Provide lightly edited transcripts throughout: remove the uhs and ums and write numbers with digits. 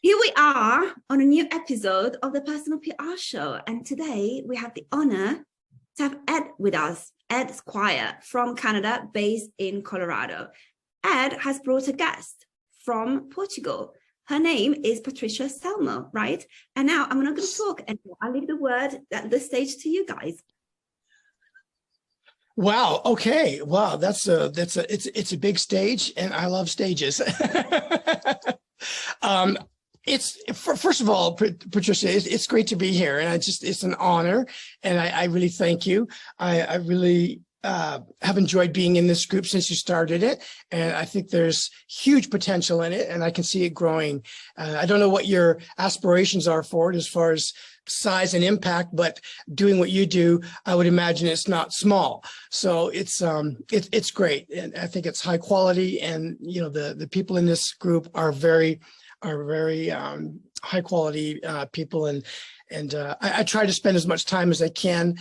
Here we are on a new episode of the Personal PR Show. And today we have the honor to have Ed with us, Ed Squire from Canada, based in Colorado. Ed has brought a guest from Portugal. Her name is Patricia Selmo, right? And now I'm not going to talk anymore. I'll leave the stage to you guys. Wow. Okay. Wow. It's a big stage, and I love stages. First of all, Patricia, it's great to be here, and it's an honor, and I really thank you. I really have enjoyed being in this group since you started it, and I think there's huge potential in it, and I can see it growing. I don't know what your aspirations are for it as far as size and impact, but doing what you do, I would imagine it's not small. So it's great, and I think it's high quality, and the people in this group are very high quality people, and I try to spend as much time as I can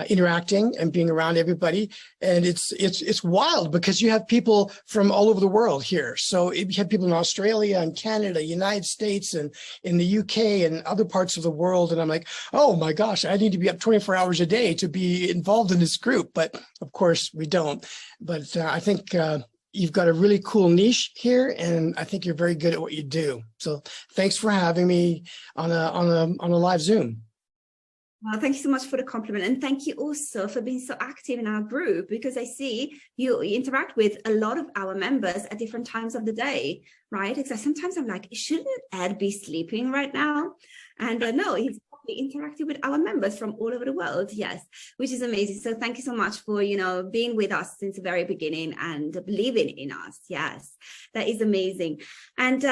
interacting and being around everybody. And it's wild because you have people from all over the world here. So you have people in Australia and Canada, United States, and in the UK and other parts of the world. And I'm like, oh my gosh, I need to be up 24 hours a day to be involved in this group. But of course we don't. But I think you've got a really cool niche here, and I think you're very good at what you do. So thanks for having me on a live Zoom. Well, thank you so much for the compliment, and thank you also for being so active in our group, because I see you interact with a lot of our members at different times of the day, right? Because sometimes I'm like, shouldn't Ed be sleeping right now? And no, he's probably interacting with our members from all over the world. Yes, which is amazing. So thank you so much for, being with us since the very beginning and believing in us. Yes, that is amazing. And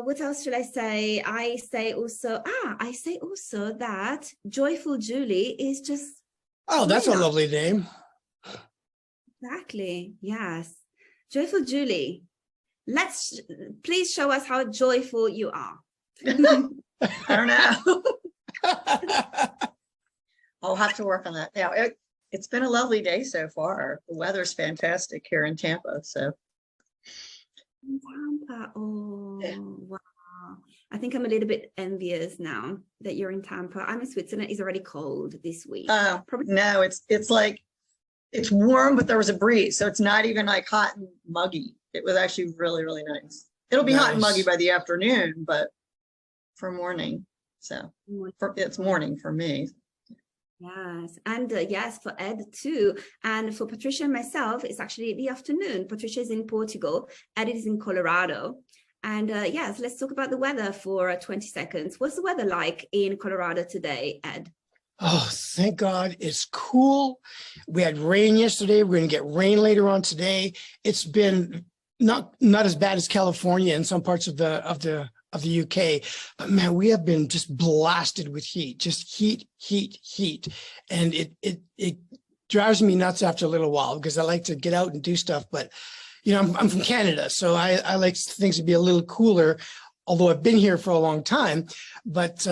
what else should I say? I say also that Joyful Julie is just... Oh, that's a lovely name. Exactly. Yes. Joyful Julie. Please show us how joyful you are. I don't know. I'll have to work on that. Now, it's been a lovely day so far. The weather's fantastic here in Tampa. So, in Tampa, oh wow! I think I'm a little bit envious now that you're in Tampa. I'm in Switzerland. It's already cold this week. Probably no. It's like it's warm, but there was a breeze, so it's not even like hot and muggy. It was actually really, really nice. It'll be hot and muggy by the afternoon, but for morning, so it's morning for me. Yes, and yes, for Ed too, and for Patricia and myself, it's actually the afternoon. Patricia is in Portugal, Ed is in Colorado, and yes, let's talk about the weather for 20 seconds. What's the weather like in Colorado today, Ed? Oh, thank God, it's cool. We had rain yesterday. We're going to get rain later on today. It's been not as bad as California and some parts of the UK, but man, we have been just blasted with heat, just heat. And it drives me nuts after a little while because I like to get out and do stuff. But, I'm from Canada, so I like things to be a little cooler, although I've been here for a long time. But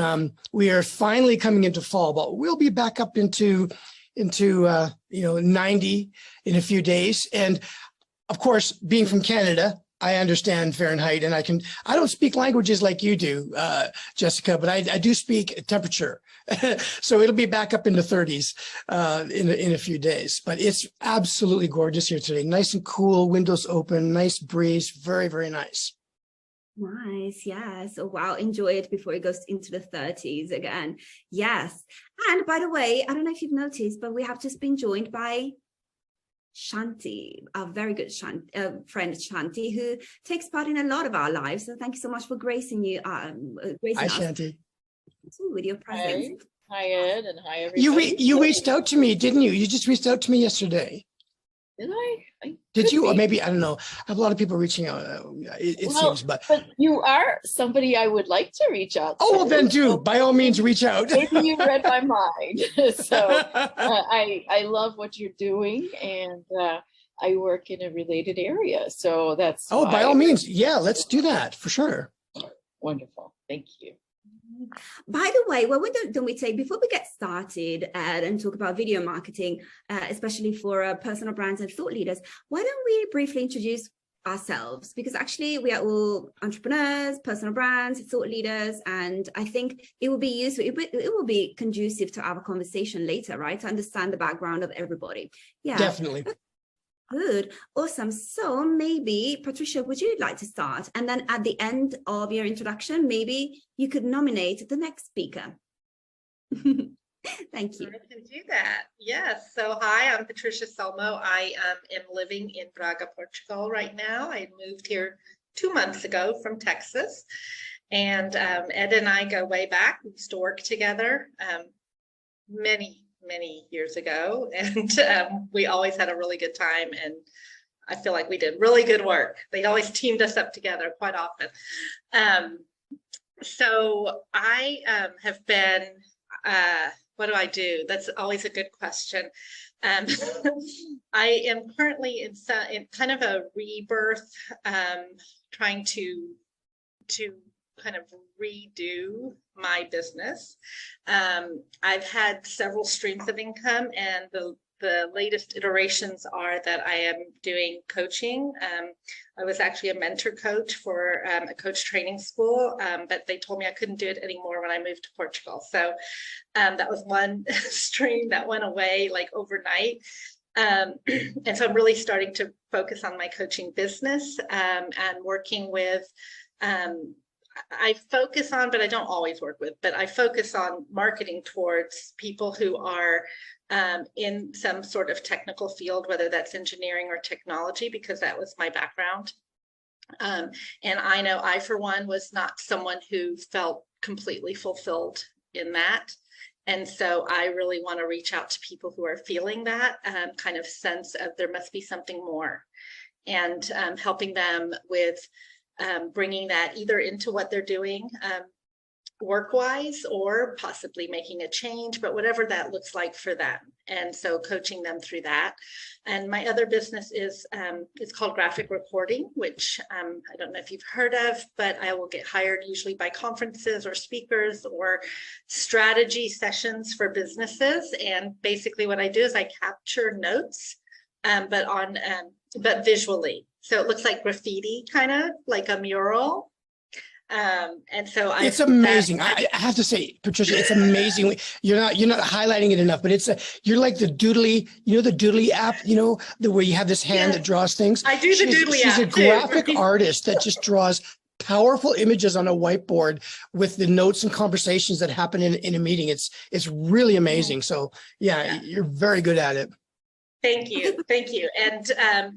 we are finally coming into fall, but we'll be back up into 90 in a few days. And of course, being from Canada, I understand Fahrenheit, and I don't speak languages like you do, Jessica, but I do speak temperature. So it'll be back up in the 30s in a few days. But it's absolutely gorgeous here today. Nice and cool, windows open, nice breeze, very, very nice. Nice, yes. Oh, wow, enjoy it before it goes into the 30s again. Yes. And by the way, I don't know if you've noticed, but we have just been joined by Shanti, our very good friend Shanti, who takes part in a lot of our lives. So thank you so much for gracing Hi, us Shanti. with your presence. Hi, Ed, and hi, everybody. You reached out to me, didn't you? You just reached out to me yesterday. Did I? Did you? Or maybe, I don't know. I have a lot of people reaching out, it seems, but you are somebody I would like to reach out to. Oh, well, then do. By all means, reach out. Maybe you read my mind. So I love what you're doing, and I work in a related area. So that's by all means. Yeah, let's do that for sure. Wonderful. Thank you. By the way, well, before we get started and talk about video marketing, especially for personal brands and thought leaders, why don't we briefly introduce ourselves, because actually we are all entrepreneurs, personal brands, thought leaders, and I think it will be useful. It will be conducive to our conversation later, right? To understand the background of everybody. Yeah, definitely. Good, awesome. So maybe Patricia, would you like to start? And then at the end of your introduction, maybe you could nominate the next speaker. Thank you. I can do that. Yes. So hi, I'm Patricia Selmo. I am living in Braga, Portugal right now. I moved here 2 months ago from Texas. And Ed and I go way back. We used to work together many years ago. And we always had a really good time. And I feel like we did really good work. They always teamed us up together quite often. So I have been... what do I do? That's always a good question. I am currently in kind of a rebirth, trying to kind of redo my business. I've had several streams of income, and the latest iterations are that I am doing coaching. I was actually a mentor coach for a coach training school, but they told me I couldn't do it anymore when I moved to Portugal. So that was one stream that went away like overnight. And so I'm really starting to focus on my coaching business and working with, I focus on, but I don't always work with, but I focus on marketing towards people who are in some sort of technical field, whether that's engineering or technology, because that was my background. And I know I, for one, was not someone who felt completely fulfilled in that. And so I really want to reach out to people who are feeling that kind of sense of there must be something more, and helping them with bringing that either into what they're doing work-wise, or possibly making a change, but whatever that looks like for them. And so coaching them through that. And my other business is it's called graphic reporting, which I don't know if you've heard of, but I will get hired usually by conferences or speakers or strategy sessions for businesses. And basically what I do is I capture notes, but visually. So it looks like graffiti, kind of like a mural. And so it's amazing. I have to say, Patricia, it's amazing. You're not highlighting it enough, but you're like the Doodly, the Doodly app, the where you have this hand that draws things. I do the Doodly app. She's a graphic artist that just draws powerful images on a whiteboard with the notes and conversations that happen in a meeting. It's really amazing. So yeah, you're very good at it. Thank you. Thank you. And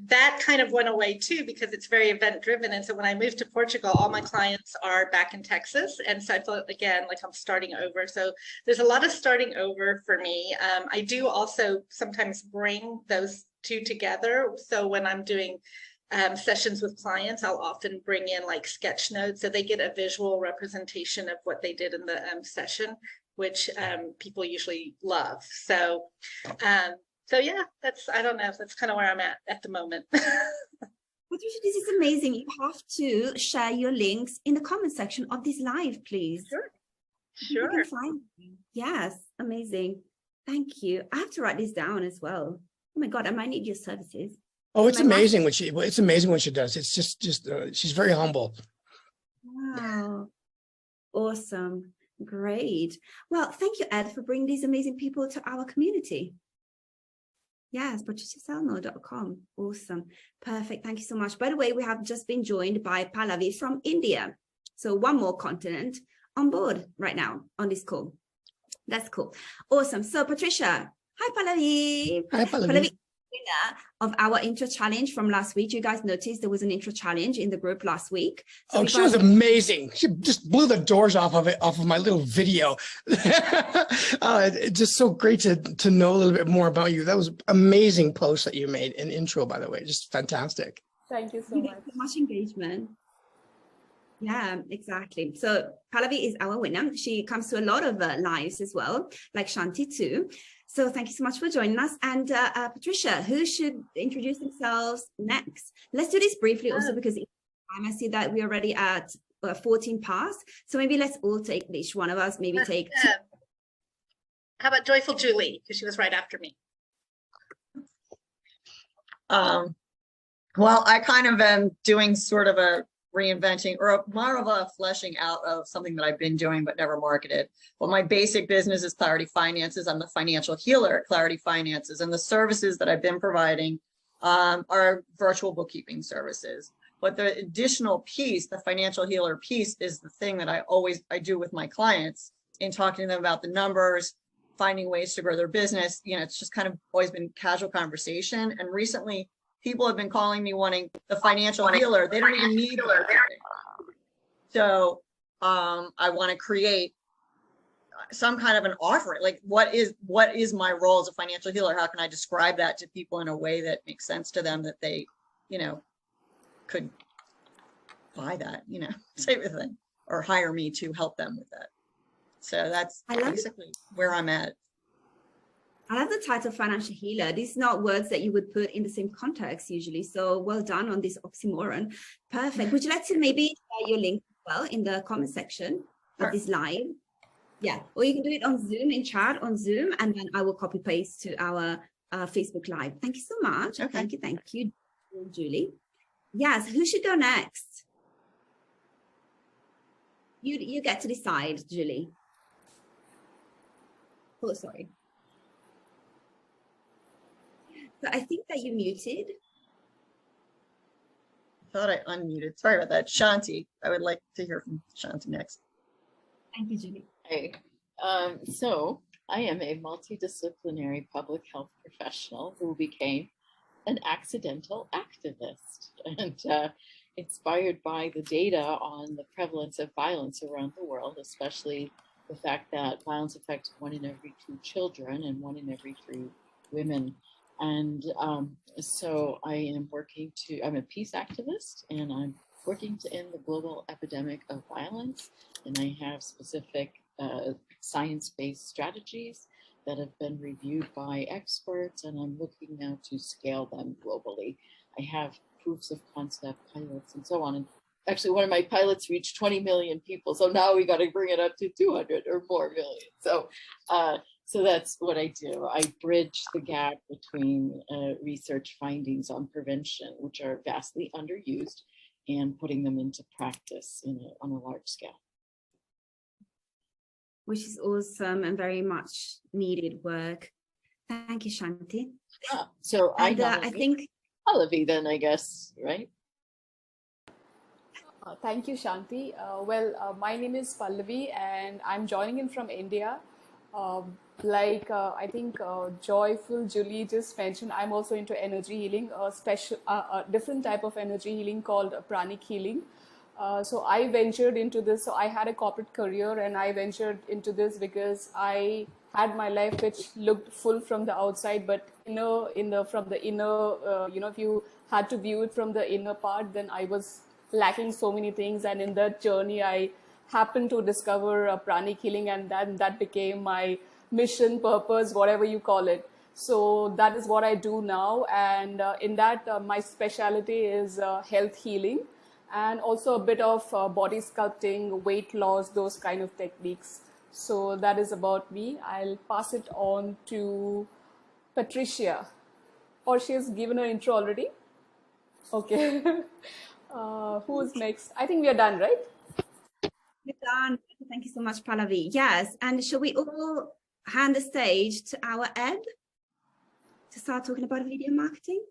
that kind of went away too, because it's very event driven. And so when I moved to Portugal, all my clients are back in Texas. And so I felt again, like I'm starting over. So there's a lot of starting over for me. I do also sometimes bring those two together. So when I'm doing sessions with clients, I'll often bring in like sketch notes so they get a visual representation of what they did in the session, which people usually love. So so yeah, I don't know, that's kind of where I'm at the moment. Patricia, this is amazing. You have to share your links in the comment section of this live, please. Sure. You can find them. Yes, amazing. Thank you. I have to write this down as well. Oh my God, I might need your services. Oh, it's amazing what she does. It's just she's very humble. Wow. Awesome. Great. Well, thank you, Ed, for bringing these amazing people to our community. Yes, patriciaselmo.com. Awesome. Perfect. Thank you so much. By the way, we have just been joined by Pallavi from India. So one more continent on board right now on this call. That's cool. Awesome. So Patricia, hi, Pallavi. Hi, Pallavi. Winner of our intro challenge from last week. You guys noticed there was an intro challenge in the group last week. So she was amazing. She just blew the doors off of my little video. It's just so great to know a little bit more about you. That was amazing post that you made, an intro, by the way, just fantastic. Thank you so much. So much engagement. Yeah, exactly. So Pallavi is our winner. She comes to a lot of lives as well, like Shanti too. So thank you so much for joining us. And Patricia, who should introduce themselves next? Let's do this briefly also, because I see that we're already at 14 past. So maybe let's all take, each one of us, maybe take two. How about Joyful Julie? Because she was right after me. Well, I kind of am doing sort of a reinventing or more of a fleshing out of something that I've been doing but never marketed. But my basic business is Clarity Finances. I'm the financial healer at Clarity Finances, and the services that I've been providing are virtual bookkeeping services. But the additional piece, the financial healer piece, is the thing that I do with my clients in talking to them about the numbers, finding ways to grow their business. You know, it's just kind of always been casual conversation. And recently, people have been calling me wanting the financial healer. They don't even need the So I want to create some kind of an offering. Like, what is my role as a financial healer? How can I describe that to people in a way that makes sense to them, that they, you know, could buy that, you know, type of thing, or hire me to help them with that. So that's basically where I'm at. I love the title financial healer. These are not words that you would put in the same context usually. So well done on this oxymoron. Perfect. Would you like to maybe share your link as well in the comment section of this live? Yeah, or you can do it on Zoom, in chat on Zoom, and then I will copy paste to our Facebook Live. Thank you so much. Okay. Thank you, Julie. Yes, who should go next? You get to decide, Julie. Oh, sorry. So I think that you muted. I thought I unmuted. Sorry about that. Shanti, I would like to hear from Shanti next. Thank you, Julie. Hey, so I am a multidisciplinary public health professional who became an accidental activist, and inspired by the data on the prevalence of violence around the world, especially the fact that violence affects 1 in every 2 children and 1 in every 3 women. And so I am I'm a peace activist, and I'm working to end the global epidemic of violence. And I have specific science-based strategies that have been reviewed by experts, and I'm looking now to scale them globally. I have proofs of concept pilots and so on. And actually, one of my pilots reached 20 million people. So now we got to bring it up to 200 or more million. So, so that's what I do. I bridge the gap between research findings on prevention, which are vastly underused, and putting them into practice on a large scale. Which is awesome and very much needed work. Thank you, Shanti. So I think Pallavi then, I guess, right? Thank you, Shanti. My name is Pallavi, and I'm joining in from India. I think Joyful Julie just mentioned, I'm also into energy healing, a different type of energy healing called pranic healing. So I ventured into this. So I had a corporate career, and I ventured into this because I had my life which looked full from the outside, but from the inner, if you had to view it from the inner part, then I was lacking so many things. And in that journey, I happened to discover pranic healing, and then that became my mission, purpose, whatever you call it. So that is what I do now. And in that, my specialty is health healing, and also a bit of body sculpting, weight loss, those kind of techniques. So that is about me. I'll pass it on to Patricia. Or she has given her intro already? Okay. Who's next? I think we are done, right? We're done. Thank you so much, Pallavi. Yes, and shall we all hand the stage to our Ed to start talking about video marketing?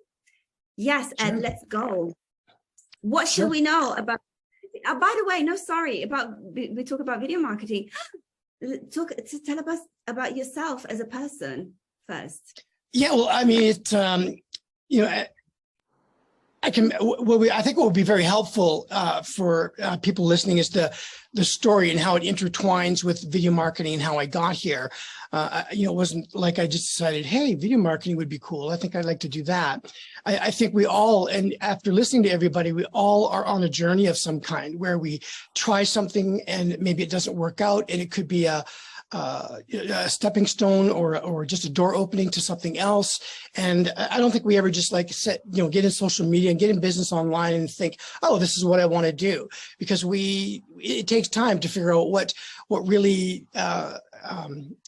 Yes, Ed, Sure. Let's go. What should we know about? By the way, no, sorry. We talk about video marketing. Tell us about yourself as a person first. Yeah, well, I mean, I think what will be very helpful for people listening is the story and how it intertwines with video marketing and how I got here. It wasn't like I just decided, hey, video marketing would be cool. I think I'd like to do that. I think we all, and after listening to everybody, we all are on a journey of some kind where we try something and maybe it doesn't work out, and it could be a a stepping stone or just a door opening to something else. And I don't think we ever just like get in social media and get in business online and think, oh, this is what I want to do, because it takes time to figure out what really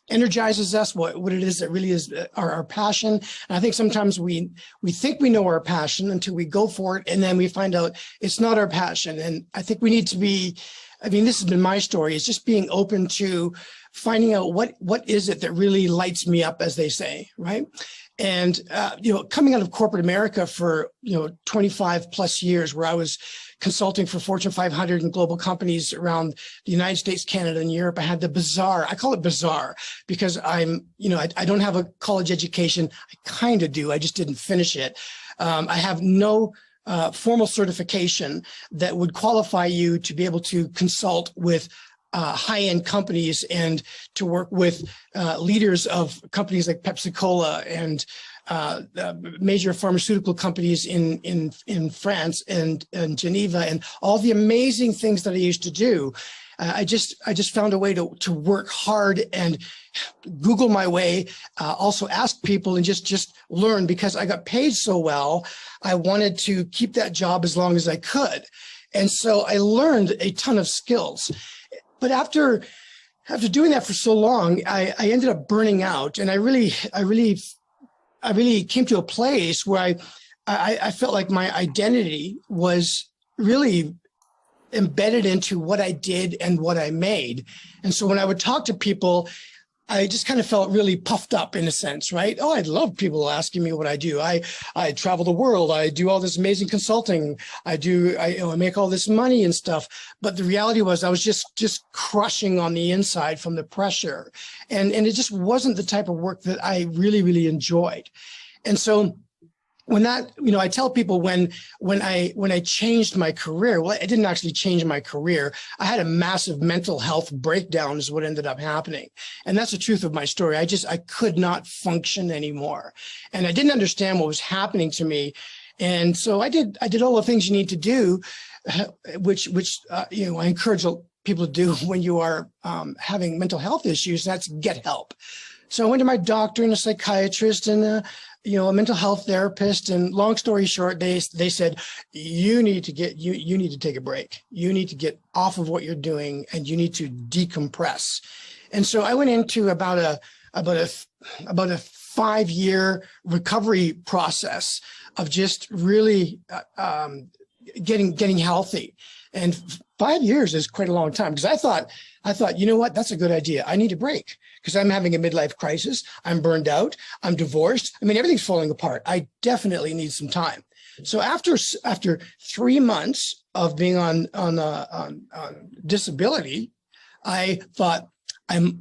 energizes us, what it is that really is our passion. And I think sometimes we think we know our passion until we go for it, and then we find out it's not our passion. And I think we need to be, this has been my story, is just being open to finding out what is it that really lights me up, as they say, right? And, coming out of corporate America for, 25 plus years, where I was consulting for Fortune 500 and global companies around the United States, Canada, and Europe, I had the bizarre, I call it bizarre, because I don't have a college education. I kind of do, I just didn't finish it. I have no formal certification that would qualify you to be able to consult with high-end companies and to work with leaders of companies like Pepsi-Cola and major pharmaceutical companies in France and Geneva, and all the amazing things that I used to do. I just found a way to work hard and Google my way, also ask people and just learn, because I got paid so well. I wanted to keep that job as long as I could. And so I learned a ton of skills. But after doing that for so long, I ended up burning out, and I really came to a place where I felt like my identity was really embedded into what I did and what I made. And so when I would talk to people, I just kind of felt really puffed up in a sense, right? Oh, I love people asking me what I do. I travel the world. I do all this amazing consulting. I make all this money and stuff. But the reality was I was just crushing on the inside from the pressure. And it just wasn't the type of work that I really, really enjoyed. And so when that, I tell people when I changed my career, well, I didn't actually change my career. I had a massive mental health breakdown is what ended up happening. And that's the truth of my story. I could not function anymore. And I didn't understand what was happening to me. And so I did all the things you need to do, which I encourage people to do when you are having mental health issues. That's get help. So I went to my doctor and a psychiatrist and a mental health therapist, and long story short, they said, you need to take a break. You need to get off of what you're doing and you need to decompress. And so I went into about a 5-year recovery process of just really getting healthy. And 5 years is quite a long time, because I thought, you know what, that's a good idea. I need a break because I'm having a midlife crisis. I'm burned out. I'm divorced. Everything's falling apart. I definitely need some time. So after 3 months of being on disability, I thought I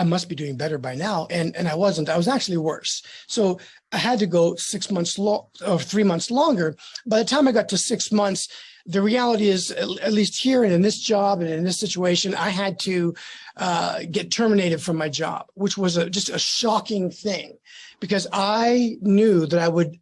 must be doing better by now. And I wasn't. I was actually worse. So I had to go 3 months longer. By the time I got to 6 months, the reality is, at least here and in this job and in this situation, I had to get terminated from my job, which was just a shocking thing, because I knew that I would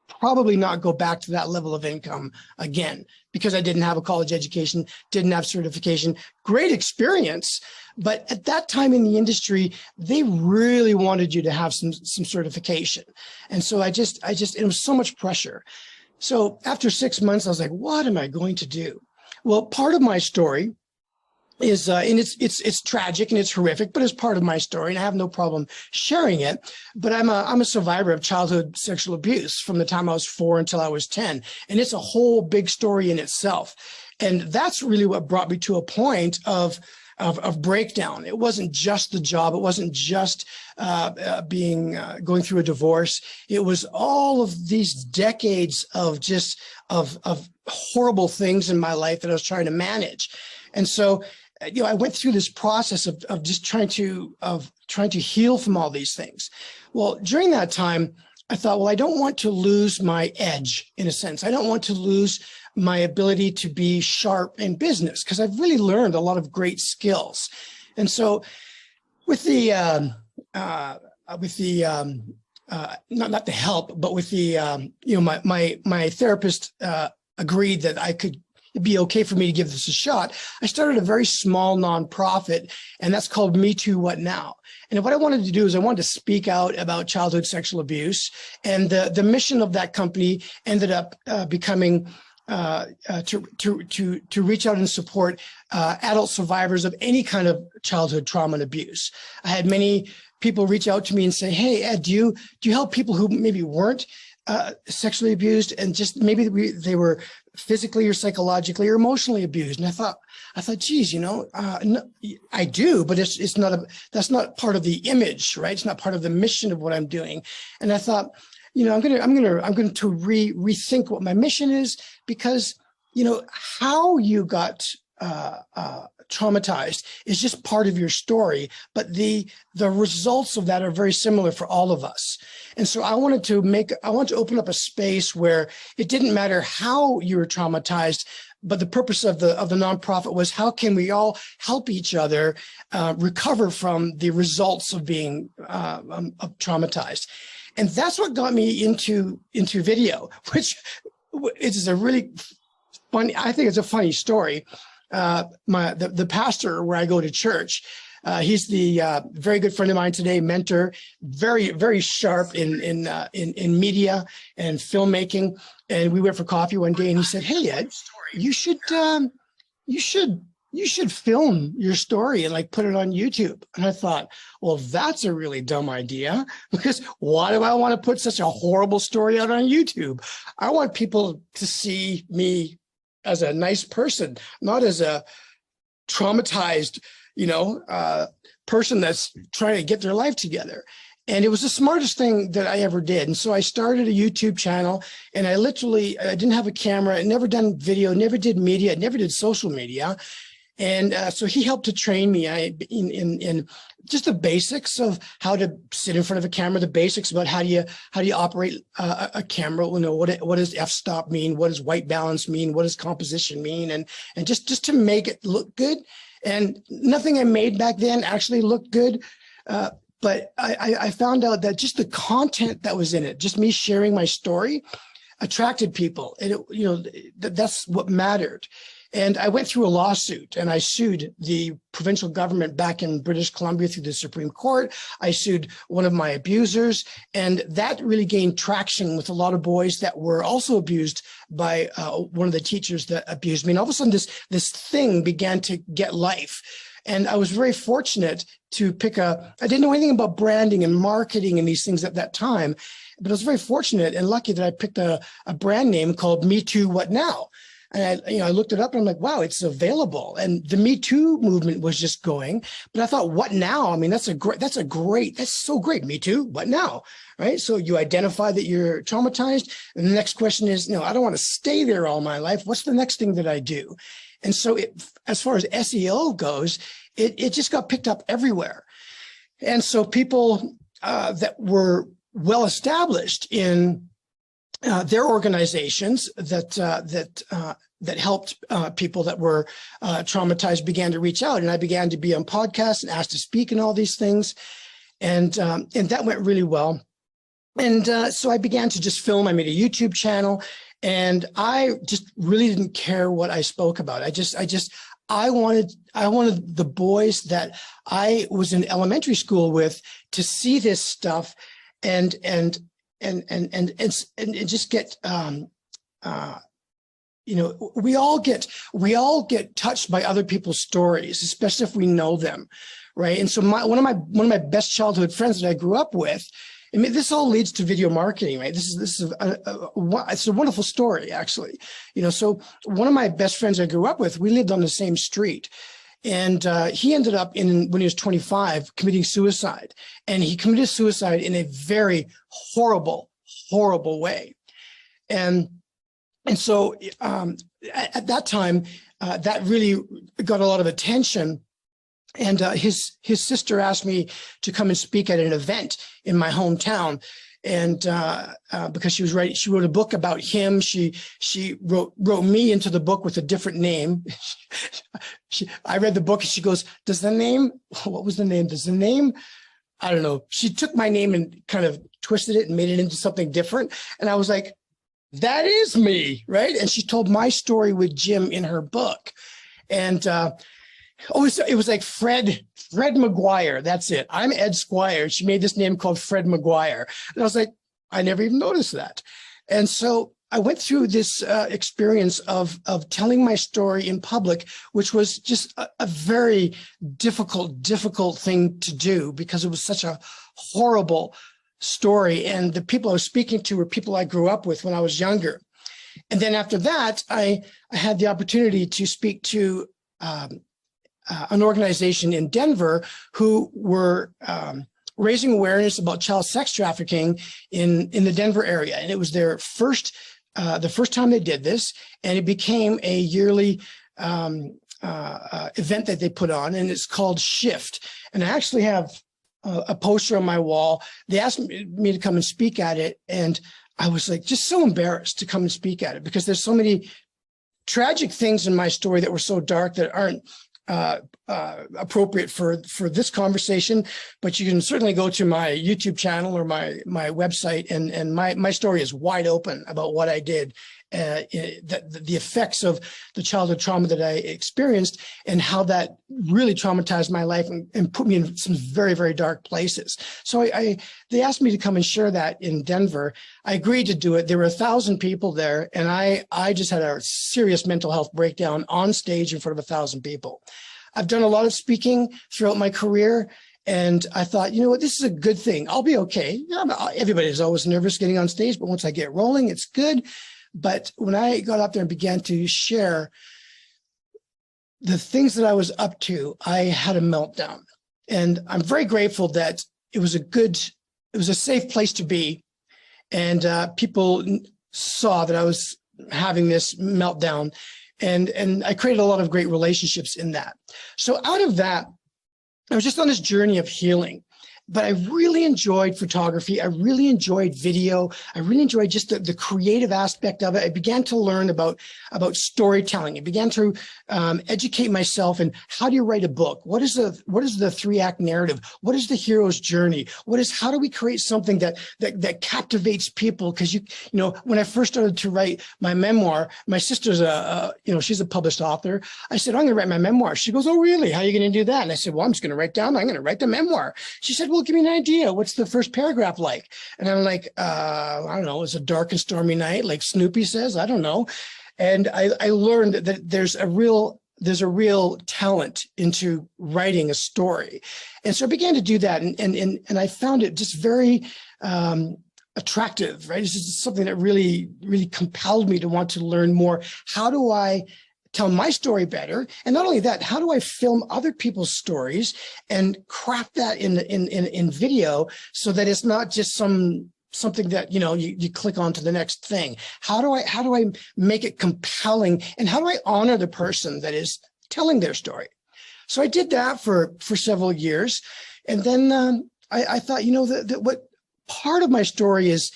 probably not go back to that level of income again, because I didn't have a college education, didn't have certification, great experience. But at that time in the industry, they really wanted you to have some certification. And so it was so much pressure. So after 6 months, I was like, what am I going to do? Well, part of my story is, and it's tragic and it's horrific, but it's part of my story, and I have no problem sharing it. But I'm a survivor of childhood sexual abuse from the time I was 4 until I was 10. And it's a whole big story in itself. And that's really what brought me to a point of breakdown. It wasn't just the job. It wasn't just going through a divorce. It was all of these decades of horrible things in my life that I was trying to manage. And so, I went through this process of just trying to heal from all these things. Well, during that time, I thought, well, I don't want to lose my edge, in a sense. I don't want to lose my ability to be sharp in business, because I've really learned a lot of great skills. And so with the not the help, but with the, my therapist agreed that I could it'd be okay for me to give this a shot, I started a very small nonprofit, and that's called Me Too, What Now? And what I wanted to do is I wanted to speak out about childhood sexual abuse. And the mission of that company ended up becoming to reach out and support adult survivors of any kind of childhood trauma and abuse. I had many people reach out to me and say, "Hey, Ed, do you help people who maybe weren't sexually abused, and just maybe they were physically or psychologically or emotionally abused?" And I thought, geez, no, I do, but it's not that's not part of the image, right? It's not part of the mission of what I'm doing. And I thought, I'm going to rethink what my mission is, because, how you got traumatized is just part of your story, but the results of that are very similar for all of us. And so I wanted to open up a space where it didn't matter how you were traumatized, but the purpose of the nonprofit was, how can we all help each other recover from the results of being traumatized? And that's what got me into video, which is a really funny, I think it's a funny story. The pastor where I go to church, he's the very good friend of mine today, mentor, very, very sharp in media and filmmaking. And we went for coffee one day, and he said, "Hey, Ed, you should film your story and like put it on YouTube." And I thought, well, that's a really dumb idea, because why do I want to put such a horrible story out on YouTube? I want people to see me as a nice person, not as a traumatized, person that's trying to get their life together. And it was the smartest thing that I ever did. And so I started a YouTube channel, and I didn't have a camera, I never done video, never did media, never did social media. And so he helped to train me in just the basics of how to sit in front of a camera, the basics about how do you operate a camera. What does f-stop mean? What does white balance mean? What does composition mean? And just to make it look good. And nothing I made back then actually looked good. But I found out that just the content that was in it, just me sharing my story, attracted people. And that's what mattered. And I went through a lawsuit, and I sued the provincial government back in British Columbia through the Supreme Court. I sued one of my abusers, and that really gained traction with a lot of boys that were also abused by one of the teachers that abused me. And all of a sudden, this thing began to get life. And I was very fortunate to I didn't know anything about branding and marketing and these things at that time, but I was very fortunate and lucky that I picked a brand name called Me Too, What Now? And I looked it up, and I'm like, wow, it's available. And the Me Too movement was just going. But I thought, what now? I mean, that's so great. Me Too, what now? Right? So you identify that you're traumatized. And the next question is, I don't want to stay there all my life. What's the next thing that I do? And so as far as SEO goes, it just got picked up everywhere. And so people that were well established in their organizations that helped people that were traumatized began to reach out, and I began to be on podcasts and asked to speak and all these things, and that went really well. And so I began to just film. I made a YouTube channel, and I just really didn't care what I spoke about. I wanted the boys that I was in elementary school with to see this stuff and just get we all get touched by other people's stories, especially if we know them, right? And so one of my best childhood friends that I grew up with, I mean, this all leads to video marketing, right? This is it's a wonderful story, actually. So one of my best friends I grew up with, we lived on the same street. And he ended up when he was 25, committing suicide. And he committed suicide in a very horrible, horrible way. And so at that time, that really got a lot of attention. And his sister asked me to come and speak at an event in my hometown. And because she wrote a book about him. She wrote me into the book with a different name. I read the book, and she goes, what was the name? Does the name, I don't know. She took my name and kind of twisted it and made it into something different. And I was like, that is me, right? And she told my story with Jim in her book. And it was like Fred McGuire. That's it. I'm Ed Squire. She made this name called Fred McGuire. And I was like, I never even noticed that. And so I went through this experience of telling my story in public, which was just a very difficult thing to do because it was such a horrible story. And the people I was speaking to were people I grew up with when I was younger. And then after that, I had the opportunity to speak to an organization in Denver who were raising awareness about child sex trafficking in the Denver area. And it was their the first time they did this, and it became a yearly event that they put on, and it's called Shift. And I actually have a poster on my wall. They asked me to come and speak at it, and I was like just so embarrassed to come and speak at it because there's so many tragic things in my story that were so dark that aren't appropriate for this conversation, but you can certainly go to my YouTube channel or my website, and my story is wide open about what I did, the effects of the childhood trauma that I experienced and how that really traumatized my life and put me in some very, very dark places. So they asked me to come and share that in Denver. I agreed to do it. There were 1,000 people there, and I just had a serious mental health breakdown on stage in front of 1,000 people. I've done a lot of speaking throughout my career, and I thought, you know what, this is a good thing. I'll be okay. Everybody's always nervous getting on stage, but once I get rolling, it's good. But when I got up there and began to share the things that I was up to, I had a meltdown. And I'm very grateful that it was a safe place to be. And people saw that I was having this meltdown. And I created a lot of great relationships in that. So out of that, I was just on this journey of healing. But I really enjoyed photography. I really enjoyed video. I really enjoyed just the creative aspect of it. I began to learn about storytelling. I began to educate myself in how do you write a book? What is the 3-act narrative? What is the hero's journey? How do we create something that captivates people? Because you know, when I first started to write my memoir, my sister's she's a published author. I said, I'm going to write my memoir. She goes, oh, really? How are you going to do that? And I said, well, I'm just going to I'm going to write the memoir. She said, well, give me an idea. What's the first paragraph like? And I'm like, I don't know. It's a dark and stormy night, like Snoopy says. I don't know. And I learned that there's a real talent into writing a story. And so I began to do that. And I found it just very attractive, right? It's just something that really, really compelled me to want to learn more. How do I tell my story better? And not only that, how do I film other people's stories and craft that in video so that it's not just something that, you know, you click on to the next thing? How do I make it compelling? And how do I honor the person that is telling their story? So I did that for several years. And then I thought, you know, that what part of my story is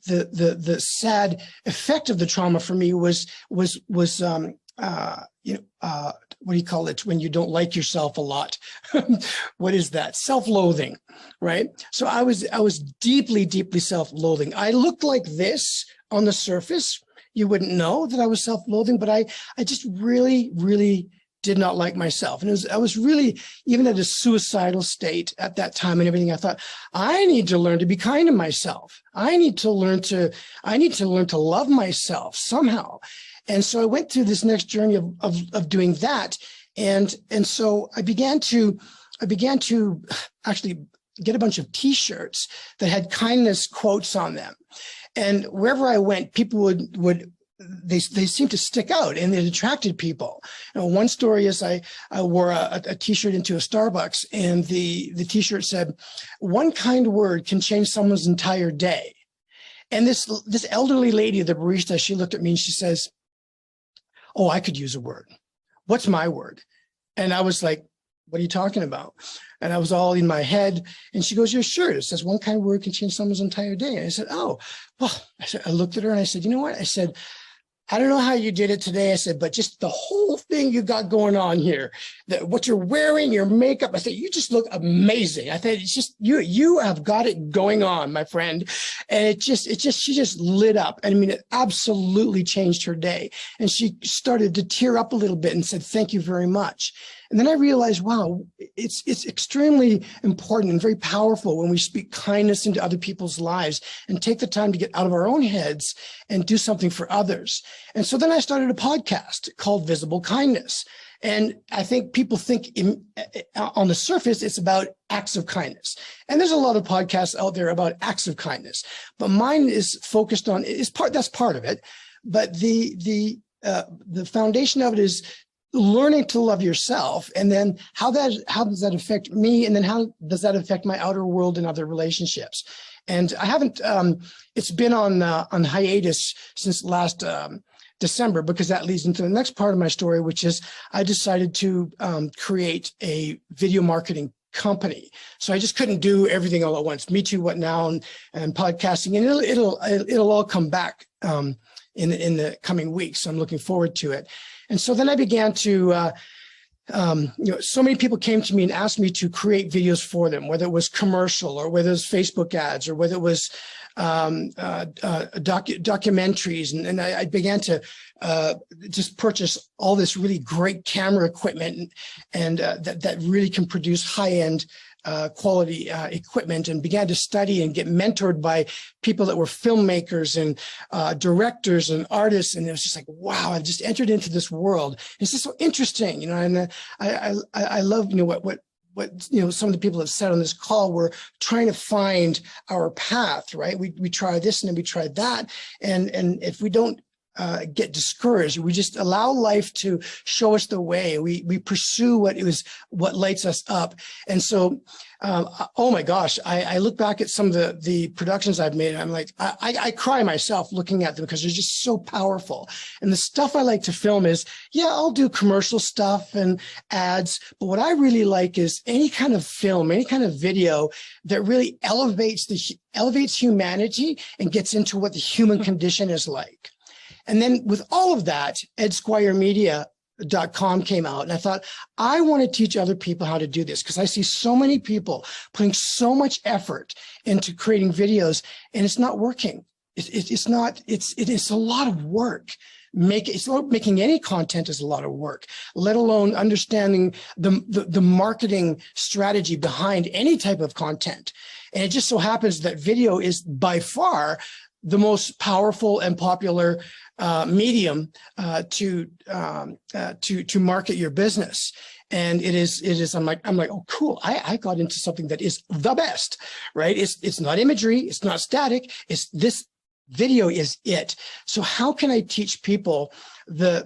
the sad effect of the trauma for me was what do you call it when you don't like yourself a lot? What is that? Self-loathing, right? So I was deeply, deeply self-loathing. I looked like this on the surface. You wouldn't know that I was self-loathing, but I just really, really did not like myself. And I was really even at a suicidal state at that time and everything. I thought, I need to learn to be kind to myself. I need to learn to love myself somehow. And so I went through this next journey of doing that. And so I began to actually get a bunch of t-shirts that had kindness quotes on them. And wherever I went, people would they seemed to stick out, and it attracted people. You know, one story is I wore a t-shirt into a Starbucks, and the t-shirt said, "One kind word can change someone's entire day." And this elderly lady, the barista, she looked at me and she says, "Oh, I could use a word. What's my word?" And I was like, "What are you talking about?" And I was all in my head. And she goes, "Your shirt, it says one kind word can change someone's entire day." And I said, "Oh, well," I looked at her and I said, "You know what?" I said, I don't know how you did it today. I said, but just the whole thing you got going on here, what you're wearing, your makeup. I said, you just look amazing. I said, it's just, you have got it going on, my friend. And she just lit up. I mean, it absolutely changed her day. And she started to tear up a little bit and said, thank you very much. And then I realized, wow, it's extremely important and very powerful when we speak kindness into other people's lives and take the time to get out of our own heads and do something for others. And so then I started a podcast called Visible Kindness. And I think people think on the surface, it's about acts of kindness. And there's a lot of podcasts out there about acts of kindness, but mine is focused on, that's part of it. But the foundation of it is learning to love yourself, and then how does that affect me, and then how does that affect my outer world and other relationships. And I haven't it's been on hiatus since last December, because that leads into the next part of my story, which is I decided to create a video marketing company. So I just couldn't do everything all at once. Me Too, What Now, and podcasting, and it'll all come back in the coming weeks. So I'm looking forward to it. And so then I began to, so many people came to me and asked me to create videos for them, whether it was commercial or whether it was Facebook ads or whether it was documentaries. And I began to just purchase all this really great camera equipment and that really can produce high-end quality equipment, and began to study and get mentored by people that were filmmakers and directors and artists. And it was just like, wow, I've just entered into this world. It's just so interesting, and I love, what some of the people have said on this call. We're trying to find our path, right? We try this and then we try that. And if we don't get discouraged, we just allow life to show us the way. We pursue what lights us up. And so, oh my gosh, I look back at some of the productions I've made, and I'm like, I cry myself looking at them because they're just so powerful. And the stuff I like to film is, I'll do commercial stuff and ads, but what I really like is any kind of film, any kind of video that really elevates humanity and gets into what the human condition is like. And then with all of that, squiremedia.com came out, and I thought, I want to teach other people how to do this, because I see so many people putting so much effort into creating videos, and it's not working. It's a lot of work. Making any content is a lot of work, let alone understanding the marketing strategy behind any type of content. And it just so happens that video is by far the most powerful and popular medium to market your business. And it is, I'm like, oh, cool. I got into something that is the best, right? It's not imagery. It's not static. It's this video is it. So how can I teach people the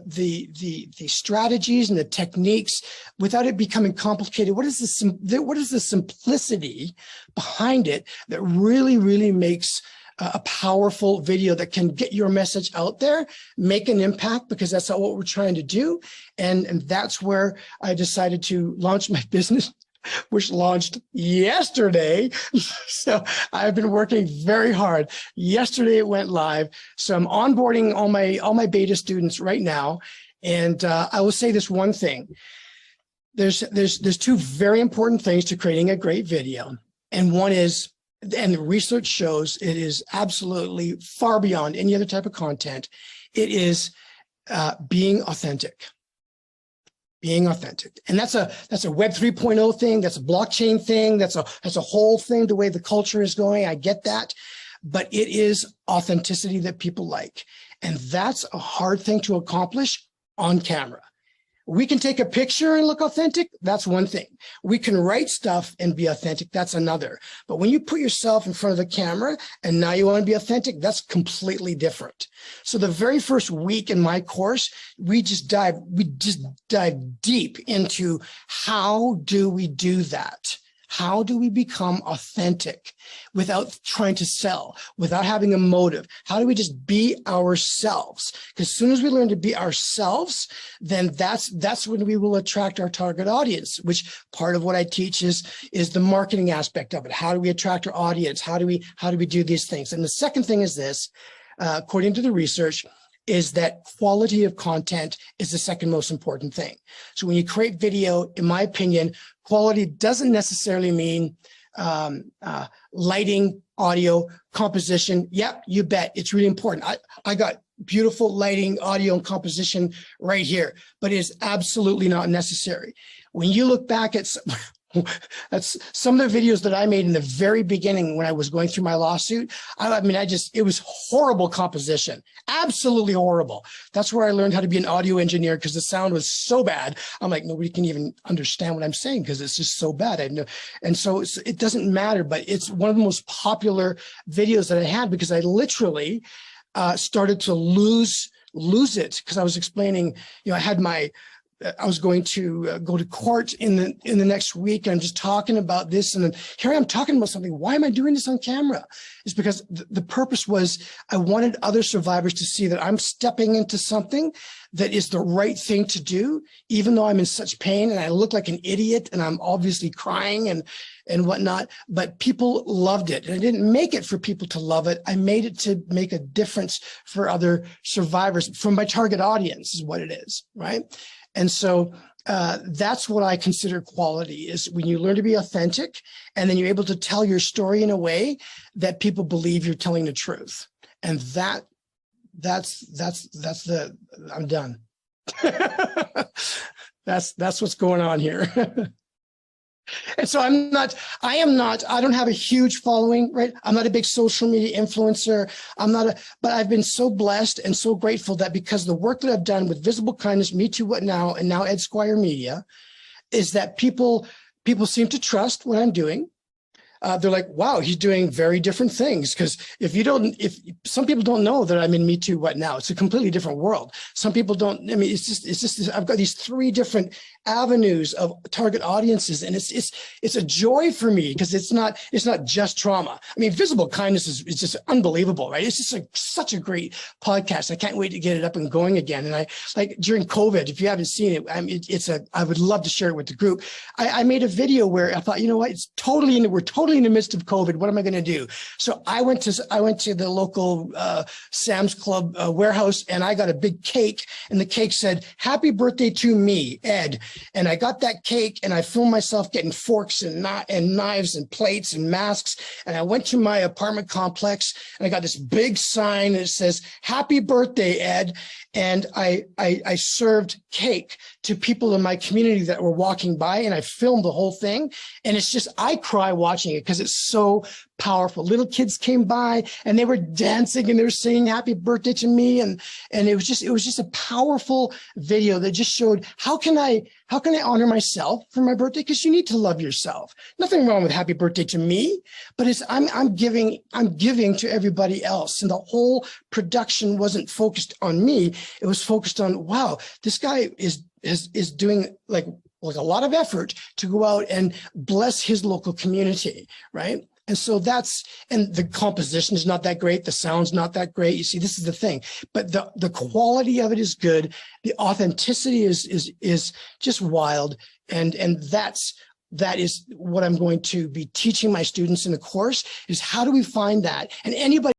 strategies and the techniques without it becoming complicated? What is the simplicity behind it that really, really makes a powerful video that can get your message out there, make an impact, because that's what we're trying to do. And that's where I decided to launch my business, which launched yesterday. So I've been working very hard. Yesterday it went live. So I'm onboarding all my beta students right now. And I will say this one thing. There's two very important things to creating a great video. And one is, and the research shows it is absolutely far beyond any other type of content. It is being authentic. Being authentic. And that's a Web 3.0 thing. That's a blockchain thing. That's a whole thing, the way the culture is going. I get that. But it is authenticity that people like. And that's a hard thing to accomplish on camera. We can take a picture and look authentic. That's one thing. We can write stuff and be authentic. That's another. But when you put yourself in front of the camera and now you want to be authentic, that's completely different. So the very first week in my course, we just dive deep into how do we do that? How do we become authentic without trying to sell, without having a motive? How do we just be ourselves? Because as soon as we learn to be ourselves, then that's when we will attract our target audience, which part of what I teach is the marketing aspect of it. How do we attract our audience? How do we do these things? And the second thing is this, according to the research, is that quality of content is the second most important thing. So when you create video, in my opinion, quality doesn't necessarily mean lighting, audio, composition. Yep, you bet. It's really important. I got beautiful lighting, audio, and composition right here, but it is absolutely not necessary. When you look back at that's some of the videos that I made in the very beginning when I was going through my lawsuit. It was horrible composition, absolutely horrible. That's where I learned how to be an audio engineer, because the sound was so bad. I'm like, nobody can even understand what I'm saying because it's just so bad. And so it doesn't matter, but it's one of the most popular videos that I had because I literally started to lose it, because I was explaining, I was going to go to court in the next week. And I'm just talking about this. And then here I am talking about something. Why am I doing this on camera? It's because the purpose was I wanted other survivors to see that I'm stepping into something that is the right thing to do, even though I'm in such pain and I look like an idiot and I'm obviously crying and whatnot, but people loved it. And I didn't make it for people to love it. I made it to make a difference for other survivors, from my target audience is what it is, right? And so that's what I consider quality, is when you learn to be authentic and then you're able to tell your story in a way that people believe you're telling the truth. And that's I'm done. That's what's going on here. And so I don't have a huge following, right? I'm not a big social media influencer. But I've been so blessed and so grateful that because the work that I've done with Visible Kindness, Me Too, What Now, and now Squire Media, is that people seem to trust what I'm doing. They're like, wow, he's doing very different things. Because if some people don't know that I'm in Me Too, What Now, it's a completely different world. Some people don't, it's just, I've got these 3 different avenues of target audiences. And it's a joy for me, because it's not just trauma. I mean, Visible Kindness is just unbelievable, right? It's just such a great podcast. I can't wait to get it up and going again. And I, like, during COVID, if you haven't seen it, I would love to share it with the group. I made a video where I thought, you know what, we're totally in the midst of COVID. What am I going to do? So I went to the local Sam's Club warehouse, and I got a big cake, and the cake said, "Happy birthday to me, Ed." And I got that cake, and I filmed myself getting forks and knives and plates and masks. And I went to my apartment complex, and I got this big sign that says, "Happy birthday, Ed." And I served cake to people in my community that were walking by, and I filmed the whole thing. And it's just, I cry watching it because it's so powerful. Little kids came by and they were dancing and they were singing happy birthday to me. And it was just a powerful video that just showed how can I honor myself for my birthday? Because you need to love yourself. Nothing wrong with happy birthday to me, but I'm giving to everybody else. And the whole production wasn't focused on me. It was focused on, wow, this guy is doing like a lot of effort to go out and bless his local community, right? And so and the composition is not that great. The sound's not that great. You see, this is the thing, but the quality of it is good. The authenticity is just wild. And that is what I'm going to be teaching my students in the course, is how do we find that? And anybody